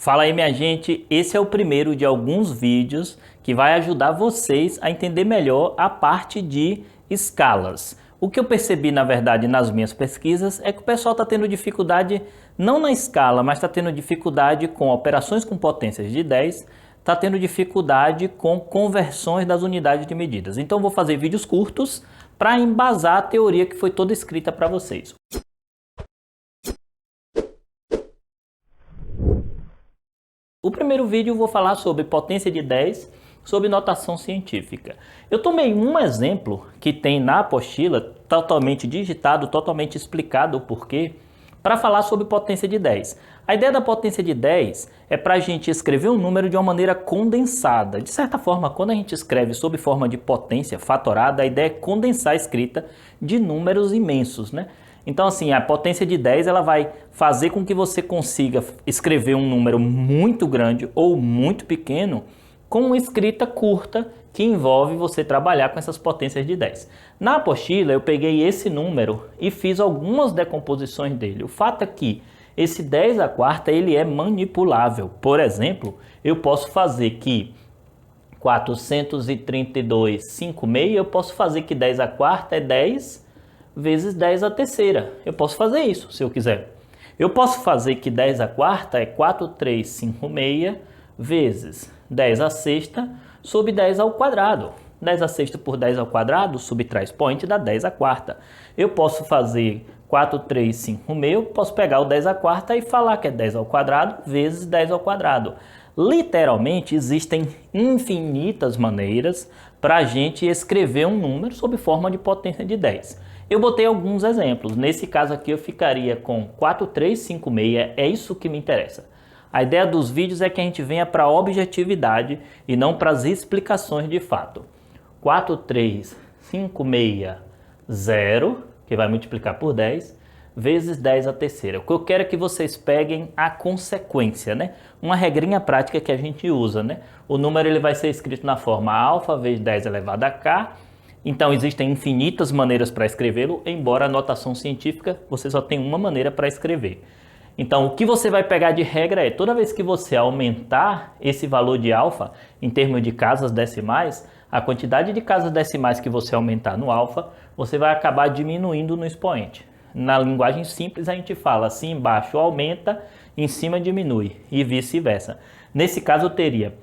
Fala aí, minha gente, esse é o primeiro de alguns vídeos que vai ajudar vocês a entender melhor a parte de escalas. O que eu percebi, na verdade, nas minhas pesquisas é que o pessoal está tendo dificuldade não na escala, mas está tendo dificuldade com operações com potências de 10, está tendo dificuldade com conversões das unidades de medidas. Então eu vou fazer vídeos curtos para embasar a teoria que foi toda escrita para vocês. O primeiro vídeo eu vou falar sobre potência de 10, sobre notação científica. Eu tomei um exemplo que tem na apostila, totalmente digitado, totalmente explicado o porquê, para falar sobre potência de 10. A ideia da potência de 10 é para a gente escrever um número de uma maneira condensada. De certa forma, quando a gente escreve sob forma de potência fatorada, a ideia é condensar a escrita de números imensos, né? Então, assim, a potência de 10 ela vai fazer com que você consiga escrever um número muito grande ou muito pequeno com uma escrita curta que envolve você trabalhar com essas potências de 10. Na apostila, eu peguei esse número e fiz algumas decomposições dele. O fato é que esse 10 à quarta ele é manipulável. Por exemplo, eu posso fazer que 432,56, eu posso fazer que 10 à quarta é 10 vezes 10 à terceira. Eu posso fazer isso, se eu quiser. Eu posso fazer que 10 à quarta é 4,356 vezes 10 à sexta sobre 10 ao quadrado. 10 à sexta por 10 ao quadrado subtrai expoente dá 10 à quarta. Eu posso fazer 4,356, eu posso pegar o 10 à quarta e falar que é 10 ao quadrado vezes 10 ao quadrado. Literalmente, existem infinitas maneiras para a gente escrever um número sob forma de potência de 10. Eu botei alguns exemplos. Nesse caso aqui eu ficaria com 4,356, é isso que me interessa. A ideia dos vídeos é que a gente venha para a objetividade e não para as explicações de fato. 4,356,0, que vai multiplicar por 10, vezes 10 à terceira. O que eu quero é que vocês peguem a consequência, né? Uma regrinha prática que a gente usa, né? O número ele vai ser escrito na forma alfa vezes 10 elevado a k. Então existem infinitas maneiras para escrevê-lo, embora a notação científica você só tem uma maneira para escrever. Então o que você vai pegar de regra é, toda vez que você aumentar esse valor de alfa em termos de casas decimais, a quantidade de casas decimais que você aumentar no alfa, você vai acabar diminuindo no expoente. Na linguagem simples a gente fala assim, embaixo aumenta, em cima diminui e vice-versa. Nesse caso eu teria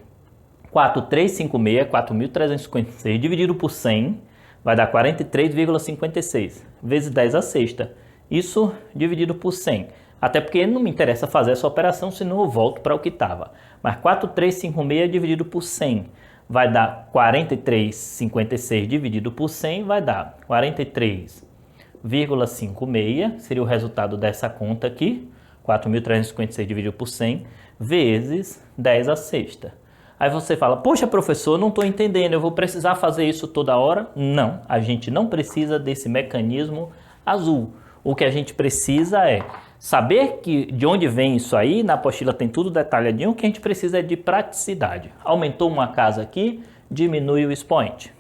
4,356, 4.356 dividido por 100, vai dar 43,56 vezes 10 à sexta. Isso dividido por 100. Até porque não me interessa fazer essa operação, senão eu volto para o que estava. Mas 4,356 dividido por 100 vai dar 43,56 dividido por 100 vai dar 43,56, seria o resultado dessa conta aqui. 4.356 dividido por 100 vezes 10 à sexta. Aí você fala, poxa professor, não estou entendendo, eu vou precisar fazer isso toda hora? Não, a gente não precisa desse mecanismo azul. O que a gente precisa é saber de onde vem isso aí, na apostila tem tudo detalhadinho, o que a gente precisa é de praticidade. Aumentou uma casa aqui, diminui o expoente.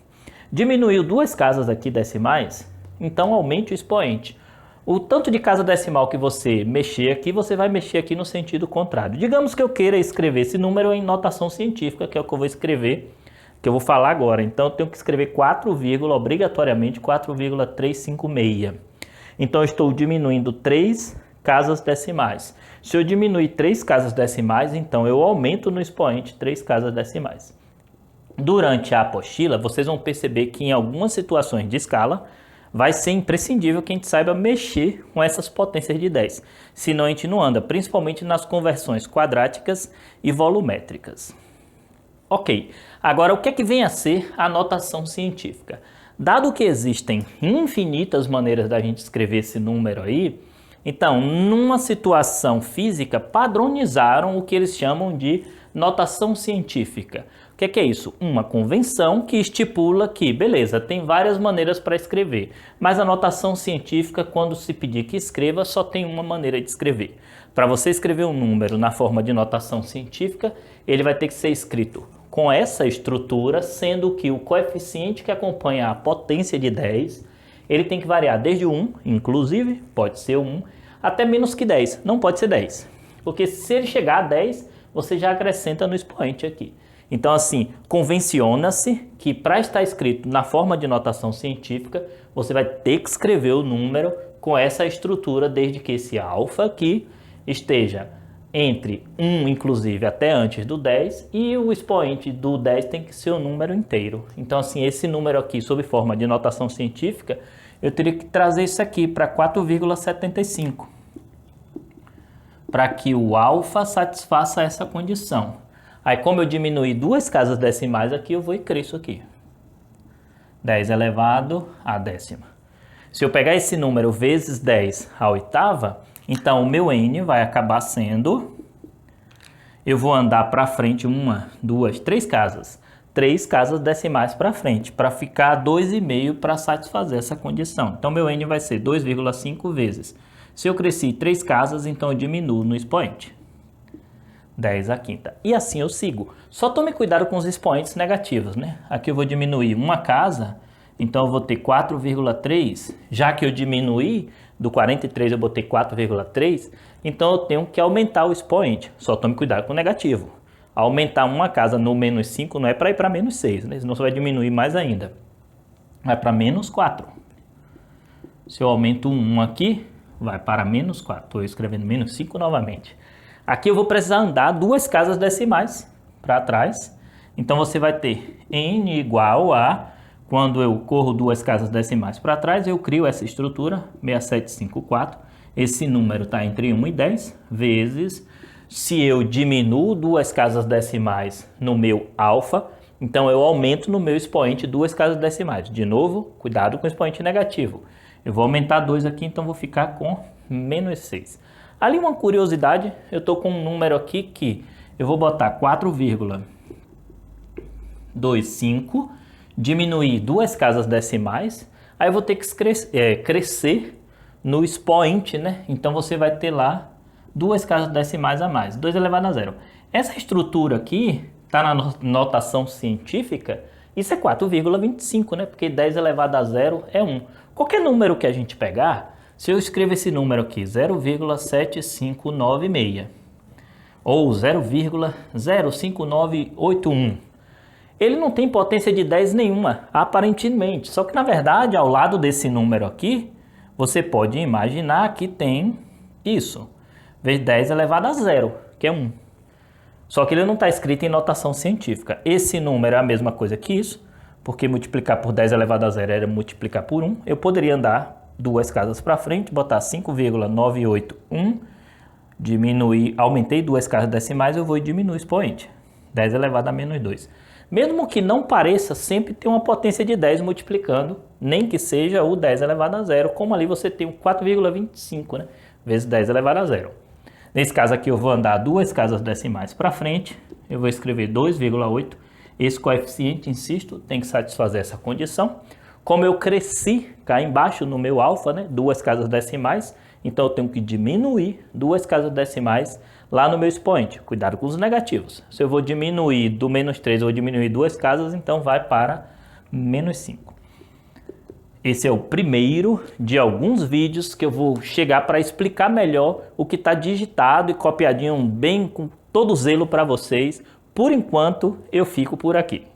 Diminuiu duas casas aqui decimais, então aumente o expoente. O tanto de casa decimal que você mexer aqui, você vai mexer aqui no sentido contrário. Digamos que eu queira escrever esse número em notação científica, que é o que eu vou escrever, que eu vou falar agora. Então eu tenho que escrever 4, obrigatoriamente 4,356. Então eu estou diminuindo 3 casas decimais. Se eu diminuir 3 casas decimais, então eu aumento no expoente 3 casas decimais. Durante a apostila, vocês vão perceber que em algumas situações de escala, vai ser imprescindível que a gente saiba mexer com essas potências de 10. Senão a gente não anda, principalmente nas conversões quadráticas e volumétricas. Ok, agora o que é que vem a ser a notação científica? Dado que existem infinitas maneiras da gente escrever esse número aí, então, numa situação física, padronizaram o que eles chamam de notação científica. O que é isso? Uma convenção que estipula que, beleza, tem várias maneiras para escrever, mas a notação científica, quando se pedir que escreva, só tem uma maneira de escrever. Para você escrever um número na forma de notação científica, ele vai ter que ser escrito com essa estrutura, sendo que o coeficiente que acompanha a potência de 10, ele tem que variar desde 1, inclusive, pode ser 1, até menos que 10, não pode ser 10. Porque se ele chegar a 10, você já acrescenta no expoente aqui. Então, assim, convenciona-se que para estar escrito na forma de notação científica, você vai ter que escrever o número com essa estrutura, desde que esse alfa aqui esteja entre 1, inclusive, até antes do 10, e o expoente do 10 tem que ser o número inteiro. Então, assim, esse número aqui, sob forma de notação científica, eu teria que trazer isso aqui para 4,75, para que o alfa satisfaça essa condição. Aí, como eu diminuí duas casas decimais aqui, eu vou e cresço aqui. 10 elevado à décima. Se eu pegar esse número vezes 10 à oitava, então o meu n vai acabar sendo... Eu vou andar para frente 1, 2, 3 casas. 3 casas decimais para frente, para ficar 2,5 para satisfazer essa condição. Então, meu n vai ser 2,5 vezes. Se eu cresci 3 casas, então eu diminuo no expoente. 10 à quinta. E assim eu sigo. Só tome cuidado com os expoentes negativos, né? Aqui eu vou diminuir uma casa, então eu vou ter 4,3. Já que eu diminuí, do 43 eu botei 4,3, então eu tenho que aumentar o expoente. Só tome cuidado com o negativo. Aumentar uma casa no menos 5 não é para ir para menos 6, né? Senão você vai diminuir mais ainda. Vai para menos 4. Se eu aumento 1 aqui, vai para menos 4. Estou escrevendo menos 5 novamente. Aqui eu vou precisar andar duas casas decimais para trás. Então você vai ter n igual a, quando eu corro duas casas decimais para trás, eu crio essa estrutura, 6754. Esse número está entre 1 e 10, vezes, se eu diminuo duas casas decimais no meu alfa, então eu aumento no meu expoente duas casas decimais. De novo, cuidado com o expoente negativo. Eu vou aumentar 2 aqui, então vou ficar com menos 6. Ali uma curiosidade, eu estou com um número aqui que eu vou botar 4,25, diminuir duas casas decimais, aí eu vou ter que crescer no expoente, né? Então você vai ter lá duas casas decimais a mais, 2 elevado a zero. Essa estrutura aqui está na notação científica, isso é 4,25, né? Porque 10 elevado a zero é 1. Qualquer número que a gente pegar, se eu escrevo esse número aqui, 0,7596 ou 0,05981, ele não tem potência de 10 nenhuma, aparentemente. Só que, na verdade, ao lado desse número aqui, você pode imaginar que tem isso, vezes 10 elevado a zero, que é 1. Só que ele não está escrito em notação científica. Esse número é a mesma coisa que isso, porque multiplicar por 10 elevado a zero era multiplicar por 1. Eu poderia andar duas casas para frente, botar 5,981, diminuir, aumentei duas casas decimais, eu vou diminuir o expoente, 10 elevado a menos 2. Mesmo que não pareça, sempre tem uma potência de 10 multiplicando, nem que seja o 10 elevado a zero, como ali você tem o 4,25, né, vezes 10 elevado a zero. Nesse caso aqui eu vou andar duas casas decimais para frente, eu vou escrever 2,8, esse coeficiente, insisto, tem que satisfazer essa condição. Como eu cresci cá embaixo no meu alfa, né, duas casas decimais, então eu tenho que diminuir duas casas decimais lá no meu expoente. Cuidado com os negativos. Se eu vou diminuir do menos 3, eu vou diminuir duas casas, então vai para menos 5. Esse é o primeiro de alguns vídeos que eu vou chegar para explicar melhor o que está digitado e copiadinho bem com todo zelo para vocês. Por enquanto, eu fico por aqui.